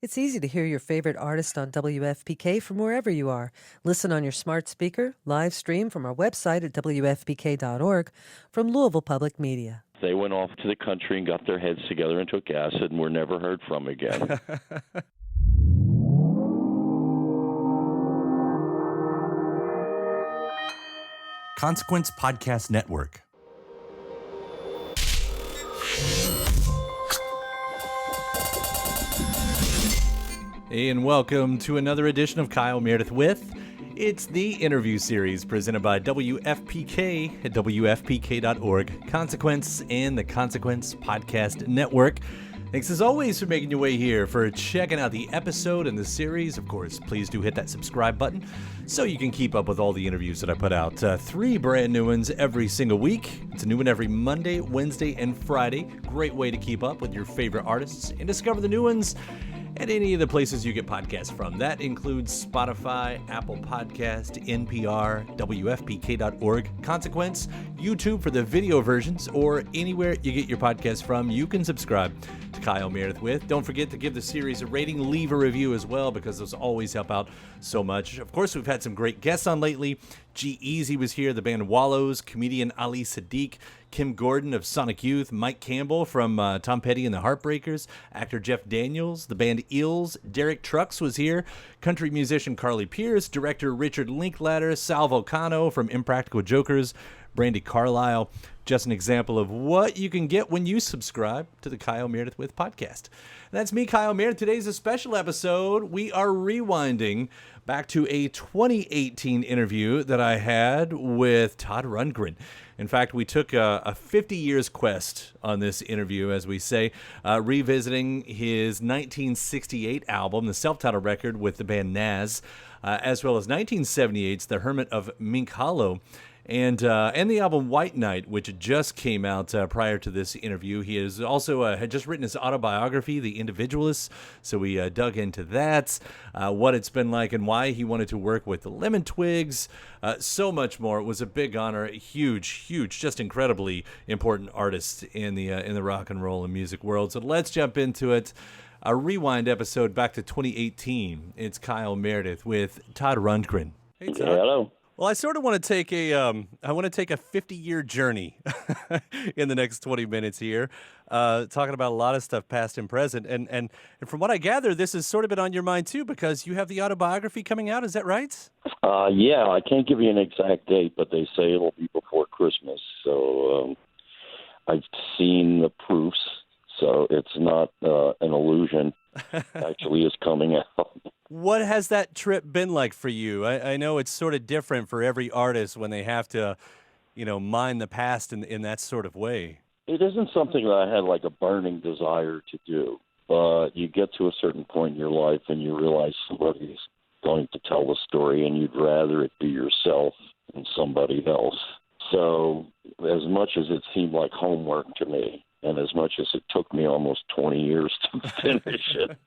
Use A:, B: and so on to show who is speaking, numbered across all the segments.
A: It's easy to hear your favorite artist on WFPK from wherever you are. Listen on your smart speaker, live stream from our website at WFPK.org from Louisville Public Media.
B: They went off to the country and got their heads together and took acid and were never heard from again.
C: Consequence Podcast Network. Hey, and welcome to another edition of Kyle Meredith with. It's the interview series presented by WFPK at WFPK.org, Consequence, and the Consequence Podcast Network. Thanks as always for making your way here, for checking out the episode and the series. Of course, please do hit that subscribe button so you can keep up with all the interviews that I put out. 3 brand new ones every single week. It's a new one every Monday, Wednesday, and Friday. Great way to keep up with your favorite artists and discover the new ones at any of the places you get podcasts from. That includes Spotify, Apple Podcast, NPR, WFPK.org, Consequence, YouTube for the video versions, or anywhere you get your podcasts from. You can subscribe to Kyle Meredith with. Don't forget to give the series a rating, leave a review as well, because those always help out so much. Of course, we've had some great guests on lately. G-Eazy was here, the band Wallows, comedian Ali Sadiq, Kim Gordon of Sonic Youth, Mike Campbell from Tom Petty and the Heartbreakers, actor Jeff Daniels, the band Eels, Derek Trucks was here, country musician Carly Pierce, director Richard Linklater, Sal Volcano from Impractical Jokers, Brandy Carlisle. Just an example of what you can get when you subscribe to the Kyle Meredith with podcast. That's me, Kyle Meredith. Today's a special episode. We are rewinding back to a 2018 interview that I had with Todd Rundgren. In fact, we took a 50 years quest on this interview, as we say, revisiting his 1968 album, the self-titled record with the band Nazz, as well as 1978's The Hermit of Mink Hollow, and the album White Knight, which just came out prior to this interview. He has also had just written his autobiography, The Individualist, so we dug into that, what it's been like and why he wanted to work with the Lemon Twigs, so much more. It was a big honor, huge, just incredibly important artist in the rock and roll and music world. So let's jump into it. A rewind episode back to 2018. It's Kyle Meredith with Todd Rundgren.
B: Hey, Todd. Hello.
C: Well, I sort of want to take a 50-year journey in the next 20 minutes here, talking about a lot of stuff, past and present. And from what I gather, this has sort of been on your mind too, because you have the autobiography coming out. Is that right?
B: Yeah, I can't give you an exact date, but they say it'll be before Christmas. So I've seen the proofs, so it's not an illusion. Actually, is coming out.
C: What has that trip been like for you? I know it's sort of different for every artist when they have to, mine the past in that sort of way.
B: It isn't something that I had like a burning desire to do, but you get to a certain point in your life and you realize somebody's going to tell the story and you'd rather it be yourself than somebody else. So as much as it seemed like homework to me, and as much as it took me almost 20 years to finish it,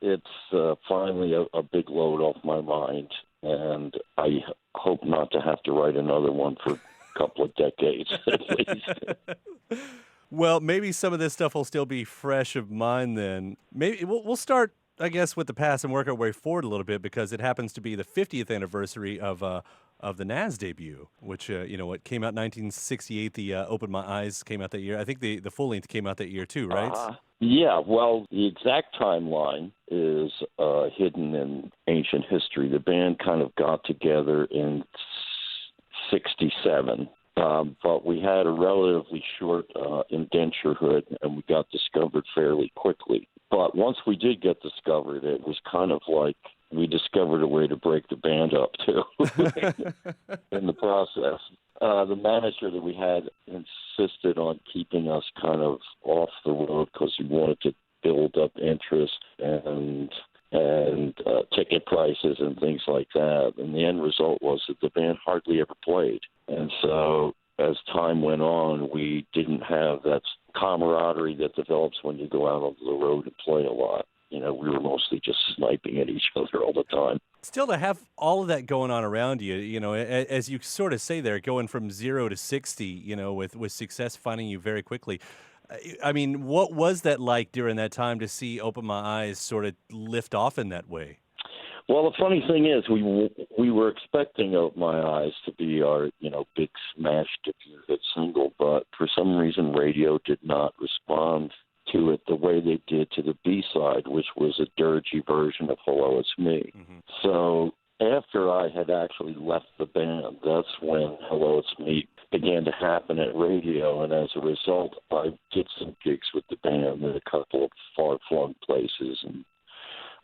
B: it's finally a big load off my mind, and I hope not to have to write another one for a couple of decades at least.
C: Well, maybe some of this stuff will still be fresh of mind then. Maybe we'll start, I guess, with the past and work our way forward a little bit, because it happens to be the 50th anniversary of the Nazz debut, which, it came out in 1968. The Open My Eyes came out that year. I think the full length came out that year too, right?
B: Yeah, well, the exact timeline is hidden in ancient history. The band kind of got together in 67, but we had a relatively short indenturehood, and we got discovered fairly quickly. But once we did get discovered, it was kind of like we discovered a way to break the band up, too, in the process. The manager that we had insisted on keeping us kind of off the road because he wanted to build up interest and ticket prices and things like that. And the end result was that the band hardly ever played. And so as time went on, we didn't have that camaraderie that develops when you go out on the road and play a lot. We were mostly just sniping at each other all the time.
C: Still, to have all of that going on around you, as you sort of say there, going from 0 to 60, with success finding you very quickly. I mean, what was that like during that time to see Open My Eyes sort of lift off in that way?
B: Well, the funny thing is, we were expecting "Open My Eyes" to be our big smash debut hit single, but for some reason, radio did not respond to it the way they did to the B-side, which was a dirgy version of "Hello, It's Me."
C: Mm-hmm.
B: So after I had actually left the band, that's when "Hello, It's Me" began to happen at radio, and as a result, I did some gigs with the band in a couple of far-flung places, and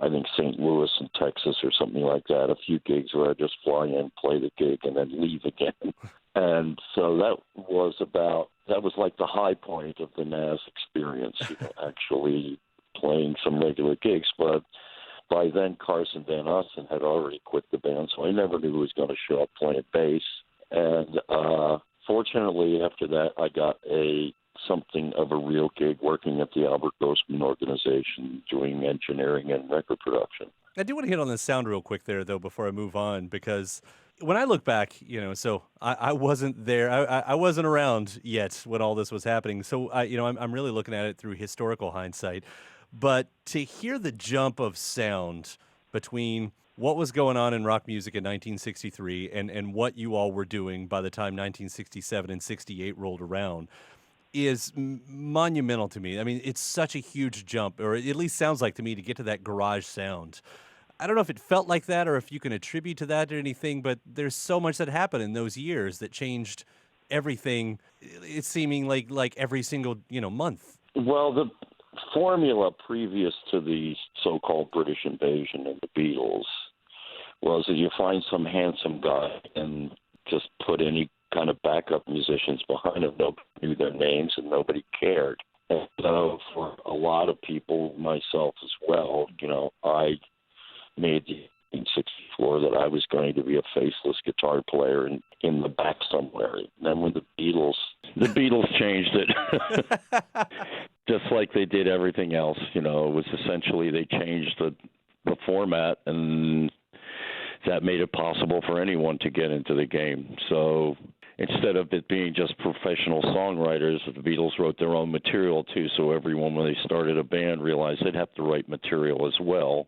B: I think St. Louis in Texas or something like that, a few gigs where I just fly in, play the gig, and then leave again. And so that was like the high point of the Nazz experience, actually playing some regular gigs. But by then, Carson Van Osten had already quit the band, so I never knew who was going to show up playing bass. And fortunately, after that, I got something of a real gig working at the Albert Grossman organization doing engineering and record production.
C: I do want to hit on the sound real quick there, though, before I move on, because when I look back, so I wasn't there. I wasn't around yet when all this was happening. So, I'm really looking at it through historical hindsight. But to hear the jump of sound between what was going on in rock music in 1963 and what you all were doing by the time 1967 and 68 rolled around is monumental to me. I mean, it's such a huge jump, or it at least sounds like to me, to get to that garage sound. I don't know if it felt like that or if you can attribute to that or anything, but there's so much that happened in those years that changed everything. It's seeming like every single, month.
B: Well, the formula previous to the so-called British invasion and the Beatles was that you find some handsome guy and just put any kind of backup musicians behind them. Nobody knew their names and nobody cared. And so for a lot of people, myself as well, I made the 1964 that I was going to be a faceless guitar player in the back somewhere. And then when the Beatles changed it, just like they did everything else, it was essentially they changed the format, and that made it possible for anyone to get into the game. So instead of it being just professional songwriters, the Beatles wrote their own material too. So everyone, when they started a band, realized they'd have to write material as well.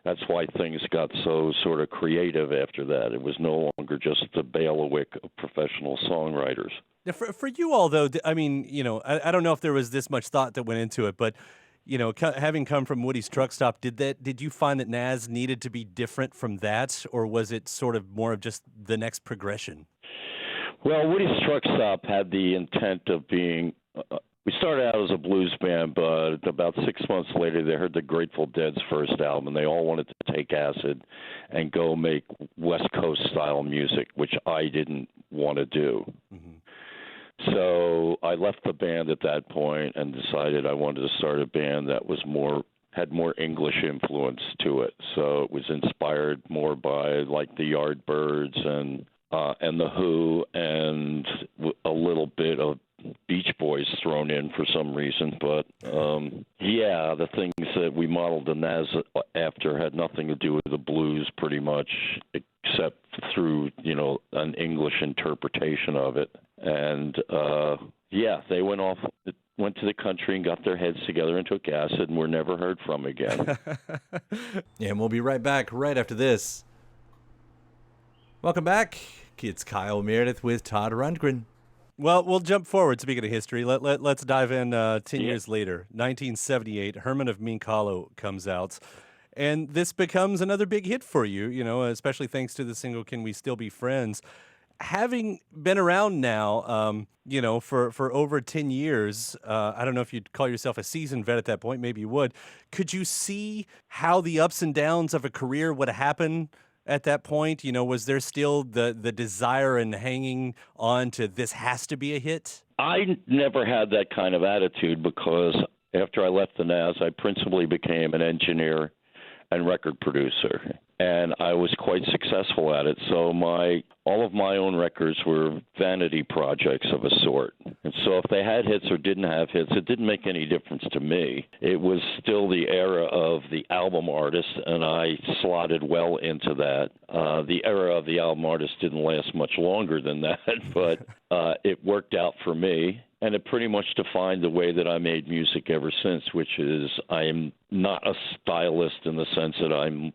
B: That's why things got so sort of creative after that. It was no longer just the bailiwick of professional songwriters.
C: Now, for you all, though, I mean, I don't know if there was this much thought that went into it, but having come from Woody's Truck Stop, did you find that Nazz needed to be different from that, or was it sort of more of just the next progression?
B: Well, Woody's Truck Stop had the intent of being we started out as a blues band, but about 6 months later, they heard the Grateful Dead's first album, and they all wanted to take acid and go make West Coast style music, which I didn't want to do. Mm-hmm. So I left the band at that point and decided I wanted to start a band that was had more English influence to it. So it was inspired more by like the Yardbirds and the Who and a little bit of Beach Boys thrown in for some reason. But the things that we modeled the Nazz after had nothing to do with the blues pretty much, except through an English interpretation of it. And they went to the country and got their heads together and took acid and were never heard from again.
C: And we'll be right back right after this. Welcome back. It's Kyle Meredith with Todd Rundgren. Well, we'll jump forward. Speaking of history, let's dive in 10 years later. 1978, Hermit of Mink Hollow comes out. And this becomes another big hit for you, especially thanks to the single Can We Still Be Friends? Having been around now, for over 10 years, I don't know if you'd call yourself a seasoned vet at that point. Maybe you would. Could you see how the ups and downs of a career would happen at that point? Was there still the desire and hanging on to this has to be a hit?
B: I never had that kind of attitude because after I left the Nazz, I principally became an engineer and record producer, and I was quite successful at it. So all of my own records were vanity projects of a sort. And so if they had hits or didn't have hits, it didn't make any difference to me. It was still the era of the album artist, and I slotted well into that. The era of the album artist didn't last much longer than that, but it worked out for me. And it pretty much defined the way that I made music ever since, which is I am not a stylist in the sense that I'm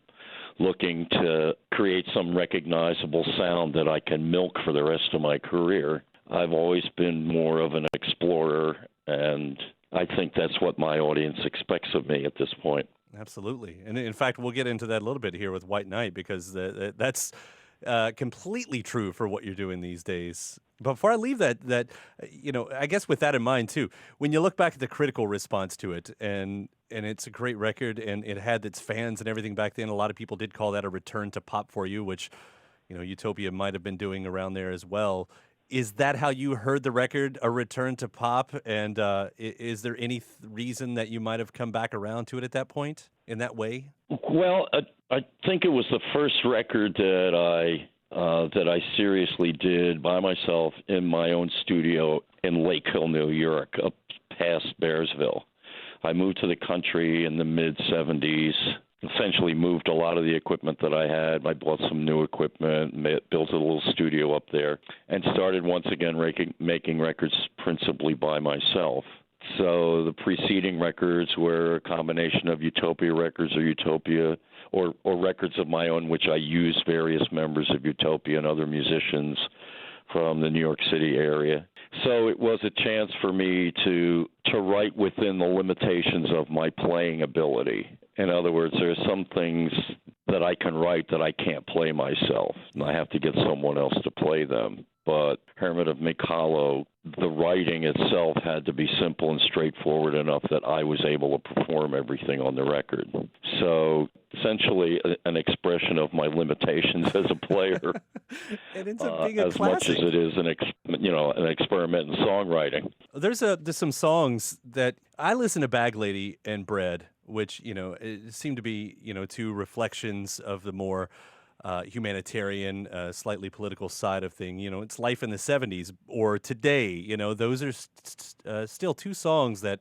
B: looking to create some recognizable sound that I can milk for the rest of my career. I've always been more of an explorer, and I think that's what my audience expects of me at this point.
C: Absolutely. And in fact, we'll get into that a little bit here with White Knight, because that's completely true for what you're doing these days. But before I leave that, I guess with that in mind too, when you look back at the critical response to it, and it's a great record, and it had its fans and everything back then. A lot of people did call that a return to pop for you, which, Utopia might have been doing around there as well. Is that how you heard the record, a return to pop? And is there any reason that you might have come back around to it at that point in that way?
B: Well, I think it was the first record that I seriously did by myself in my own studio in Lake Hill, New York, up past Bearsville. I moved to the country in the mid-'70s, essentially moved a lot of the equipment that I had. I bought some new equipment, built a little studio up there, and started once again making records principally by myself. So the preceding records were a combination of Utopia records or records of my own, which I used various members of Utopia and other musicians from the New York City area. So it was a chance for me to write within the limitations of my playing ability. In other words, there are some things that I can write that I can't play myself, and I have to get someone else to play them. But Hermit of Mink Hollow, the writing itself had to be simple and straightforward enough that I was able to perform everything on the record. So essentially an expression of my limitations as a player.
C: It ends up being a
B: as
C: classic.
B: much as it is an experiment in songwriting.
C: There's some songs that I listen to, Bag Lady and Bread, which, it seem to be, two reflections of the more humanitarian, slightly political side of thing. It's life in the 70s or today. Those are still two songs that,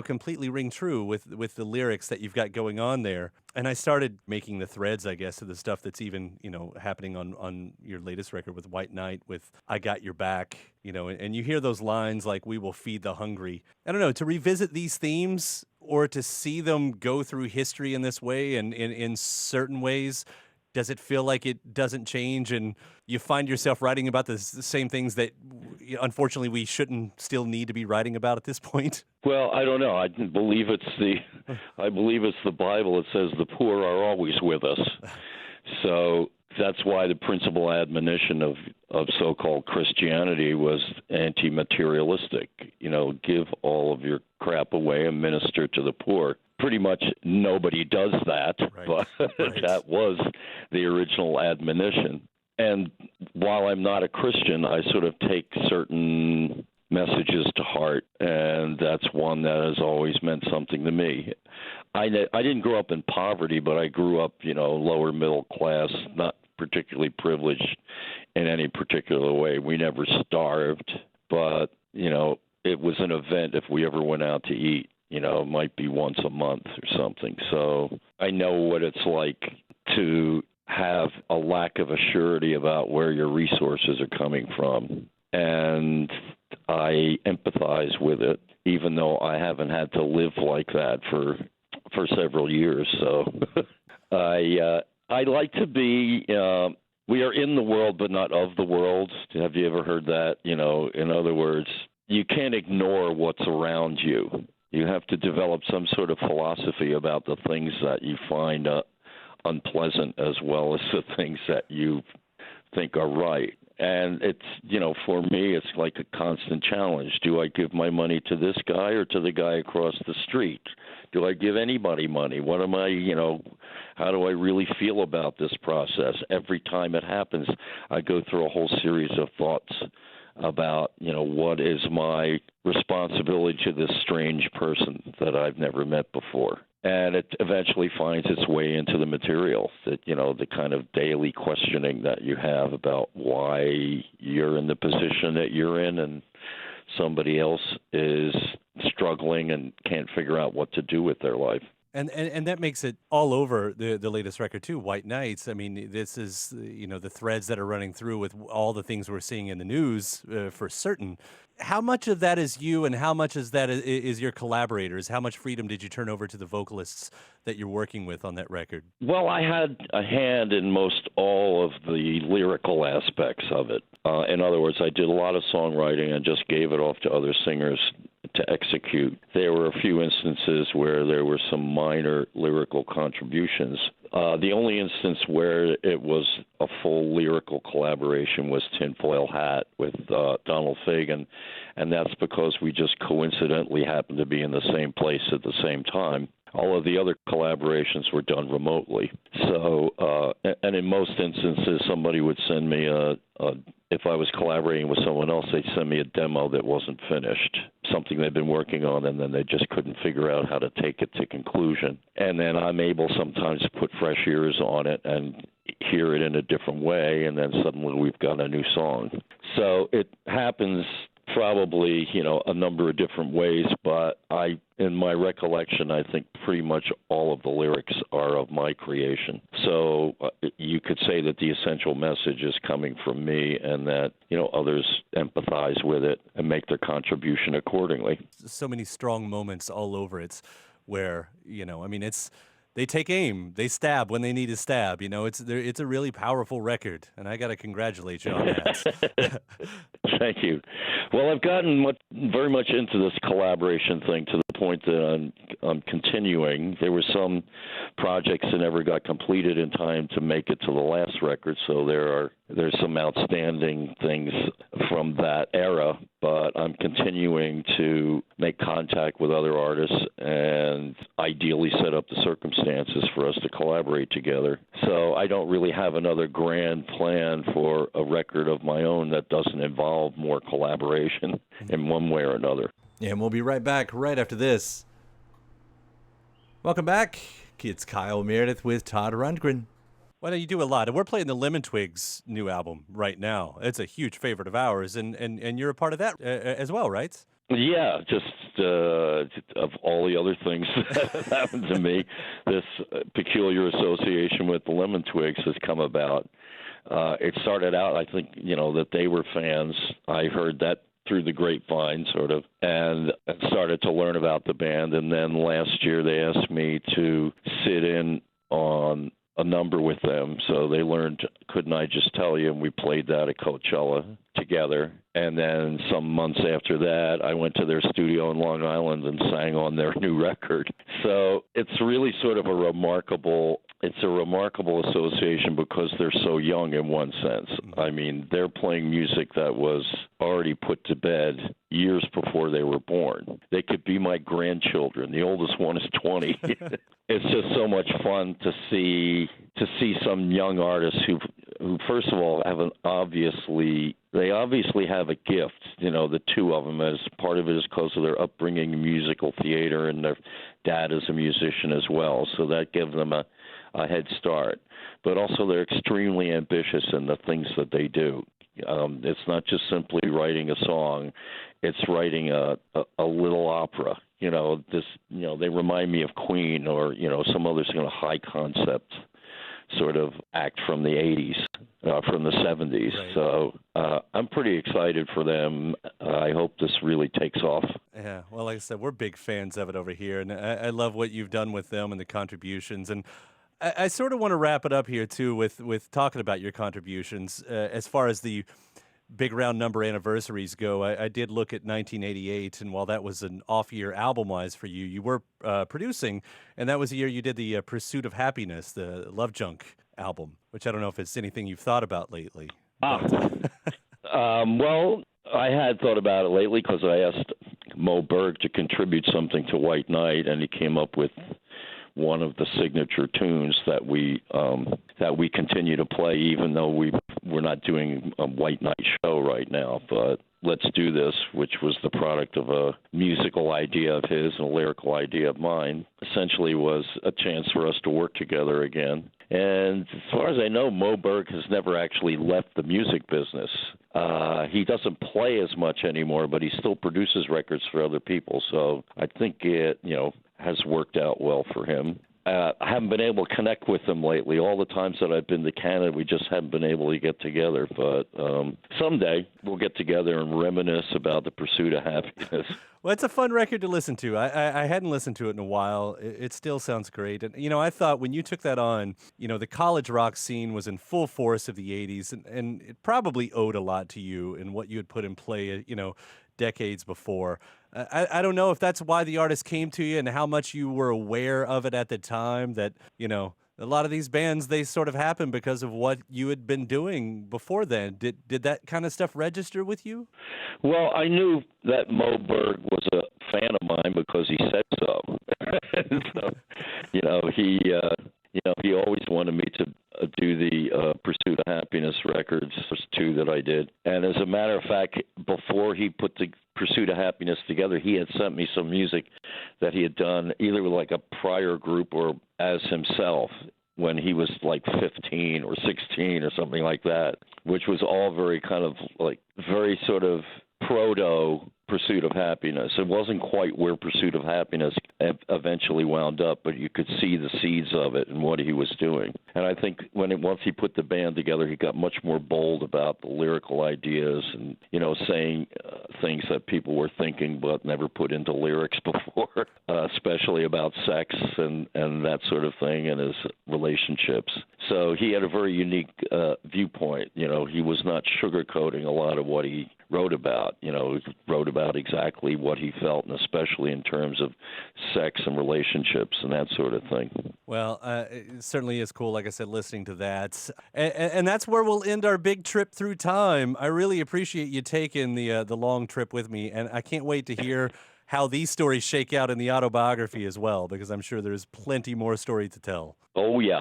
C: completely ring true with the lyrics that you've got going on there. And I started making the threads, I guess, of the stuff that's even, happening on your latest record with White Knight, with I Got Your Back, and you hear those lines like, we will feed the hungry. I don't know, to revisit these themes or to see them go through history in this way and in certain ways, does it feel like it doesn't change and you find yourself writing about the same things that, unfortunately, we shouldn't still need to be writing about at this point?
B: Well, I don't know. I believe it's the Bible. It says the poor are always with us. So that's why the principal admonition of so-called Christianity was anti-materialistic. Give all of your crap away and minister to the poor. Pretty much nobody does that,
C: right.
B: But that was the original admonition. And while I'm not a Christian, I sort of take certain messages to heart, and that's one that has always meant something to me. I didn't grow up in poverty, but I grew up, lower middle class, not particularly privileged in any particular way. We never starved, but, it was an event if we ever went out to eat. It might be once a month or something. So I know what it's like to have a lack of assurity about where your resources are coming from. And I empathize with it, even though I haven't had to live like that for several years. So I like to be we are in the world but not of the world. Have you ever heard that? In other words, you can't ignore what's around you. You have to develop some sort of philosophy about the things that you find unpleasant as well as the things that you think are right. And it's, for me, it's like a constant challenge. Do I give my money to this guy or to the guy across the street? Do I give anybody money? What am I, how do I really feel about this process? Every time it happens, I go through a whole series of thoughts about, what is my responsibility to this strange person that I've never met before. And it eventually finds its way into the material, that, the kind of daily questioning that you have about why you're in the position that you're in and somebody else is struggling and can't figure out what to do with their life.
C: And that makes it all over the latest record too, White Nights. I mean, this is the threads that are running through with all the things we're seeing in the news for certain. How much of that is you, and how much is that is your collaborators? How much freedom did you turn over to the vocalists that you're working with on that record?
B: Well, I had a hand in most all of the lyrical aspects of it. In other words, I did a lot of songwriting and just gave it off to other singers to execute. There were a few instances where there were some minor lyrical contributions. The only instance where it was a full lyrical collaboration was Tinfoil Hat with Donald Fagen, and that's because we just coincidentally happened to be in the same place at the same time. All of the other collaborations were done remotely. So, and in most instances, somebody would send me if I was collaborating with someone else, they'd send me a demo that wasn't finished, something they'd been working on, and then they just couldn't figure out how to take it to conclusion. And then I'm able sometimes to put fresh ears on it and hear it in a different way, and then suddenly we've got a new song. So it happens probably, a number of different ways, but in my recollection, I think pretty much all of the lyrics are of my creation. So you could say that the essential message is coming from me, and that, others empathize with it and make their contribution accordingly.
C: So many strong moments all over it where, they take aim, they stab when they need to stab. It's a really powerful record, and I got to congratulate you on that.
B: Thank you. Well, I've gotten very much into this collaboration thing to the point that I'm continuing. There were some projects that never got completed in time to make it to the last record, so there's some outstanding things from that era, but I'm continuing to make contact with other artists and ideally set up the circumstances for us to collaborate together. So I don't really have another grand plan for a record of my own that doesn't involve more collaboration in one way or another.
C: And we'll be right back right after this. Welcome back. It's Kyle Meredith with Todd Rundgren. Why don't you do a lot? And we're playing the Lemon Twigs new album right now. It's a huge favorite of ours, and you're a part of that as well, right?
B: Yeah, just of all the other things that happened to me, this peculiar association with the Lemon Twigs has come about. It started out, I think, that they were fans. I heard that through the grapevine, sort of, and started to learn about the band. And then last year they asked me to sit in on a number with them. So they learned Couldn't I Just Tell You, and we played that at Coachella together. And then some months after that, I went to their studio in Long Island and sang on their new record. So it's really sort of a remarkable association because they're so young in one sense. I mean, they're playing music that was already put to bed years before they were born. They could be my grandchildren. The oldest one is 20. It's just so much fun to see some young artists who first of all they obviously have a gift, the two of them. As part of it is because of their upbringing in musical theater, and their dad is a musician as well, so that gives them a head start. But also they're extremely ambitious in the things that they do. It's not just simply writing a song; it's writing a little opera. They remind me of Queen or some other high concept sort of act from the 80s, from the 70s. Right. So I'm pretty excited for them. I hope this really takes off.
C: Yeah, well, like I said, we're big fans of it over here, and I love what you've done with them and the contributions. And I sort of want to wrap it up here, too, with talking about your contributions. As far as the big round number anniversaries go, I did look at 1988, and while that was an off-year album-wise for you, you were producing, and that was the year you did the Pursuit of Happiness, the Love Junk album, which I don't know if it's anything you've thought about lately.
B: Well, I had thought about it lately because I asked Mo Berg to contribute something to White Night, and he came up with one of the signature tunes that we continue to play, even though we're not doing a White Night show right now. But Let's Do This, which was the product of a musical idea of his and a lyrical idea of mine, essentially was a chance for us to work together again. And as far as I know, Mo Berg has never actually left the music business. He doesn't play as much anymore, but he still produces records for other people. So I think has worked out well for him. I haven't been able to connect with him lately. All the times that I've been to Canada, we just haven't been able to get together. But someday we'll get together and reminisce about the pursuit of happiness.
C: Well, it's a fun record to listen to. I hadn't listened to it in a while. It still sounds great. And, I thought when you took that on, the college rock scene was in full force of the 80s, and it probably owed a lot to you and what you had put in play, decades before. I don't know if that's why the artist came to you and how much you were aware of it at the time that, a lot of these bands, they sort of happened because of what you had been doing before then. Did that kind of stuff register with you?
B: Well, I knew that Mo Berg was a fan of mine because he said so. So, he always wanted me to do the Pursuit of Happiness records. There's two that I did. And as a matter of fact, before he put the Pursuit of Happiness together, he had sent me some music that he had done either with like a prior group or as himself when he was like 15 or 16 or something like that, which was all very kind of like very sort of proto Pursuit of Happiness. It wasn't quite where Pursuit of Happiness eventually wound up, but you could see the seeds of it and what he was doing. And I think once he put the band together, he got much more bold about the lyrical ideas and, saying things that people were thinking but never put into lyrics before, especially about sex and that sort of thing and his relationships. So he had a very unique viewpoint. He was not sugarcoating a lot of what he wrote about. He wrote about exactly what he felt, and especially in terms of sex and relationships and that sort of thing.
C: Well, it certainly is cool, like I said, listening to that. And that's where we'll end our big trip through time. I really appreciate you taking the long trip with me, and I can't wait to hear how these stories shake out in the autobiography as well, because I'm sure there's plenty more story to tell.
B: Oh, yeah.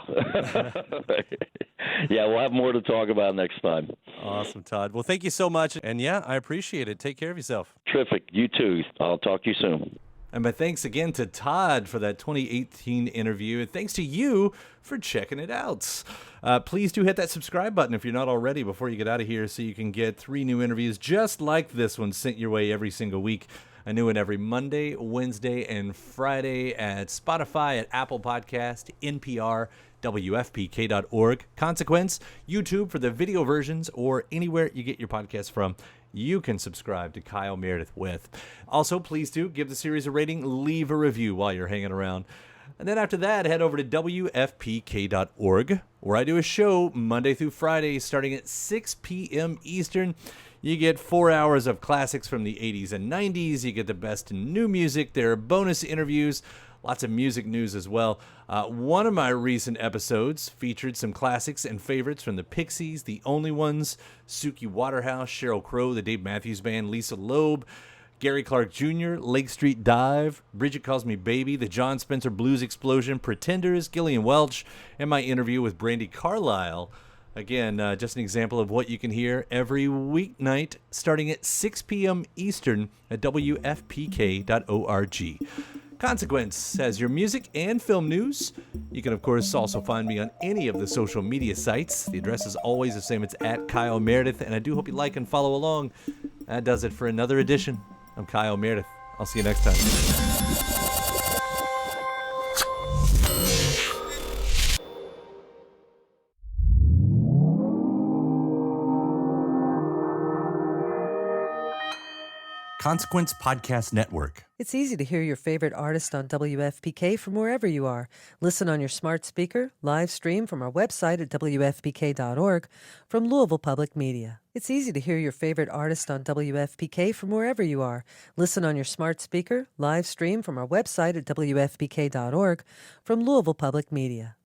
B: Yeah, we'll have more to talk about next time.
C: Awesome, Todd. Well, thank you so much. And yeah, I appreciate it. Take care of yourself.
B: Terrific. You too. I'll talk to you soon.
C: And my thanks again to Todd for that 2018 interview. And thanks to you for checking it out. Please do hit that subscribe button if you're not already before you get out of here so you can get 3 new interviews just like this one sent your way every single week. A new one every Monday, Wednesday, and Friday at Spotify, at Apple Podcast, NPR, WFPK.org, Consequence, YouTube for the video versions, or anywhere you get your podcast from. You can subscribe to Kyle Meredith with. Also, please do give the series a rating, leave a review while you're hanging around. And then after that, head over to WFPK.org, where I do a show Monday through Friday starting at 6 p.m. Eastern. You get 4 hours of classics from the 80s and 90s. You get the best in new music. There are bonus interviews, lots of music news as well. One of my recent episodes featured some classics and favorites from the Pixies, The Only Ones, Suki Waterhouse, Sheryl Crow, the Dave Matthews Band, Lisa Loeb, Gary Clark Jr., Lake Street Dive, Bridget Calls Me Baby, the John Spencer Blues Explosion, Pretenders, Gillian Welch, and my interview with Brandi Carlile. Again, just an example of what you can hear every weeknight starting at 6 p.m. Eastern at WFPK.org. Consequence has your music and film news. You can, of course, also find me on any of the social media sites. The address is always the same. It's at Kyle Meredith, and I do hope you like and follow along. That does it for another edition. I'm Kyle Meredith. I'll see you next time. Consequence Podcast Network.
A: It's easy to hear your favorite artist on WFPK from wherever you are. Listen on your smart speaker, live stream from our website at WFPK.org, from Louisville Public Media. It's easy to hear your favorite artist on WFPK from wherever you are. Listen on your smart speaker, live stream from our website at WFPK.org, from Louisville Public Media.